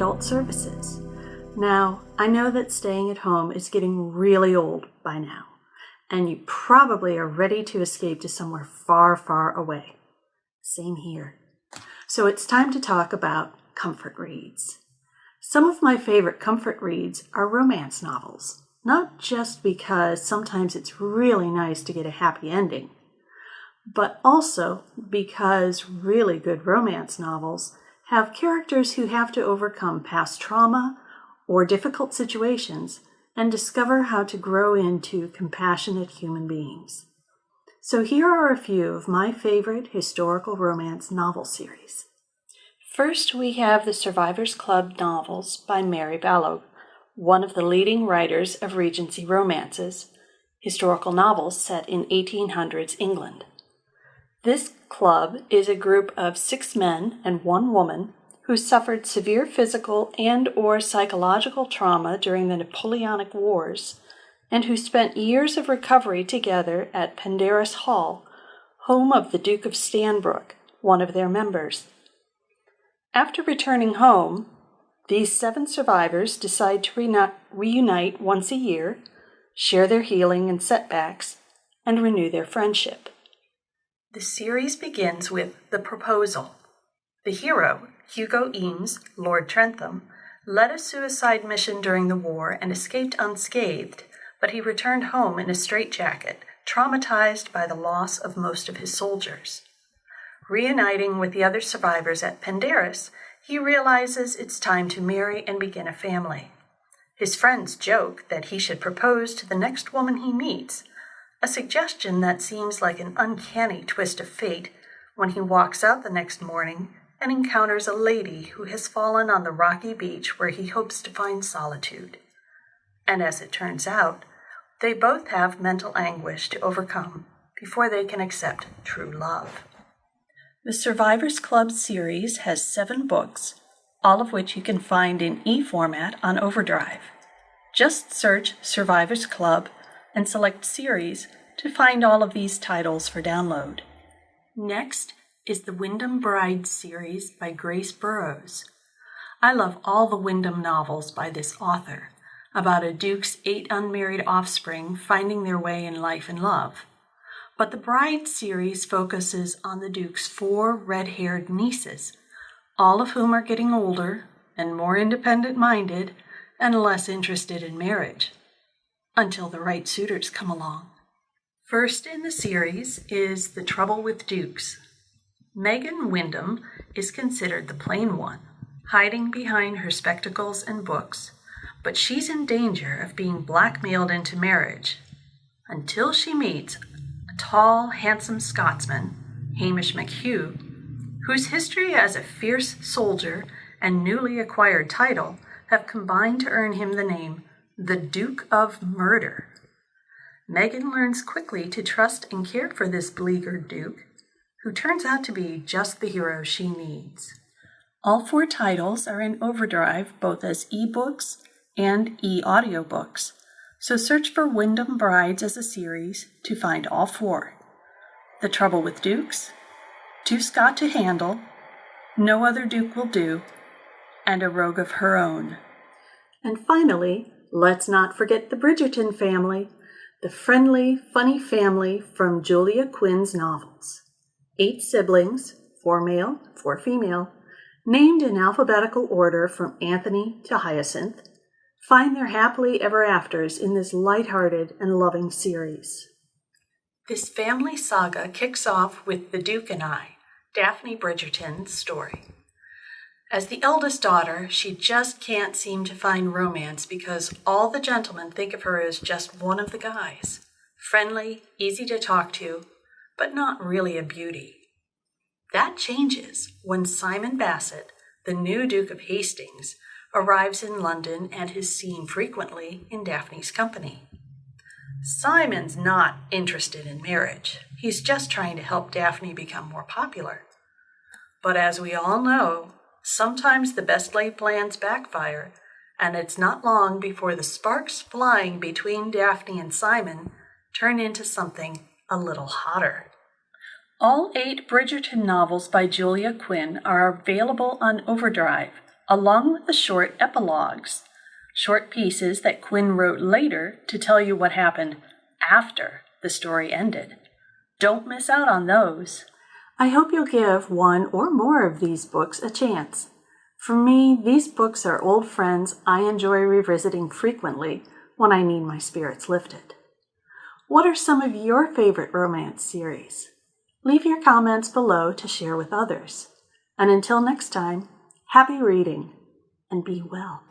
adult services. Now, I know that staying at home is getting really old by now, and you probably are ready to escape to somewhere far, far away. Same here. So it's time to talk about comfort reads. Some of my favorite comfort reads are romance novels, not just because sometimes it's really nice to get a happy ending, but also because really good romance novels have characters who have to overcome past trauma or difficult situations and discover how to grow into compassionate human beings. So here are a few of my favorite historical romance novel series. First, we have the Survivors Club novels by Mary Balogh, one of the leading writers of Regency romances, historical novels set in 1800s England. This club is a group of 6 men and 1 woman who suffered severe physical and/or psychological trauma during the Napoleonic Wars and who spent years of recovery together at Penderys Hall, home of the Duke of Stanbrook, one of their members. After returning home, these 7 survivors decide to reunite once a year, share their healing and setbacks, and renew their friendship. The series begins with The Proposal. The hero, Hugo Eames, Lord Trentham, led a suicide mission during the war and escaped unscathed, but he returned home in a straitjacket, traumatized by the loss of most of his soldiers. Reuniting with the other survivors at Penderys, he realizes it's time to marry and begin a family. His friends joke that he should propose to the next woman he meets, a suggestion that seems like an uncanny twist of fate when he walks out the next morning and encounters a lady who has fallen on the rocky beach where he hopes to find solitude. And as it turns out, they both have mental anguish to overcome before they can accept true love. The Survivors Club series has 7 books, all of which you can find in e-format on Overdrive. Just search Survivors Club and select Series to find all of these titles for download. Next is the Windham Brides series by Grace Burrowes. I love all the Windham novels by this author, about a duke's 8 unmarried offspring finding their way in life and love. But the Brides series focuses on the duke's 4 red-haired nieces, all of whom are getting older and more independent-minded and less interested in marriage, until the right suitors come along. First in the series is The Trouble with Dukes. Megan Windham is considered the plain one, hiding behind her spectacles and books, but she's in danger of being blackmailed into marriage until she meets a tall, handsome Scotsman, Hamish McHugh, whose history as a fierce soldier and newly acquired title have combined to earn him the name the Duke of Murder. Megan learns quickly to trust and care for this beleaguered duke, who turns out to be just the hero she needs. All 4 titles are in Overdrive, both as ebooks and e-audiobooks, so search for Windham Brides as a series to find all 4. The Trouble with Dukes, Too Scot to Handle, No Other Duke Will Do, and A Rogue of Her Own. And finally, let's not forget the Bridgerton family, the friendly, funny family from Julia Quinn's novels. 8 siblings, 4 male, 4 female, named in alphabetical order from Anthony to Hyacinth, find their happily ever afters in this lighthearted and loving series. This family saga kicks off with The Duke and I, Daphne Bridgerton's story. As the eldest daughter, she just can't seem to find romance because all the gentlemen think of her as just one of the guys. Friendly, easy to talk to, but not really a beauty. That changes when Simon Basset, the new Duke of Hastings, arrives in London and is seen frequently in Daphne's company. Simon's not interested in marriage. He's just trying to help Daphne become more popular. But as we all know, sometimes the best laid plans backfire, and it's not long before the sparks flying between Daphne and Simon turn into something a little hotter. All 8 Bridgerton novels by Julia Quinn are available on Overdrive, along with the short epilogues, short pieces that Quinn wrote later to tell you what happened after the story ended. Don't miss out on those. I hope you'll give one or more of these books a chance. For me, these books are old friends I enjoy revisiting frequently when I need my spirits lifted. What are some of your favorite romance series? Leave your comments below to share with others. And until next time, happy reading and be well.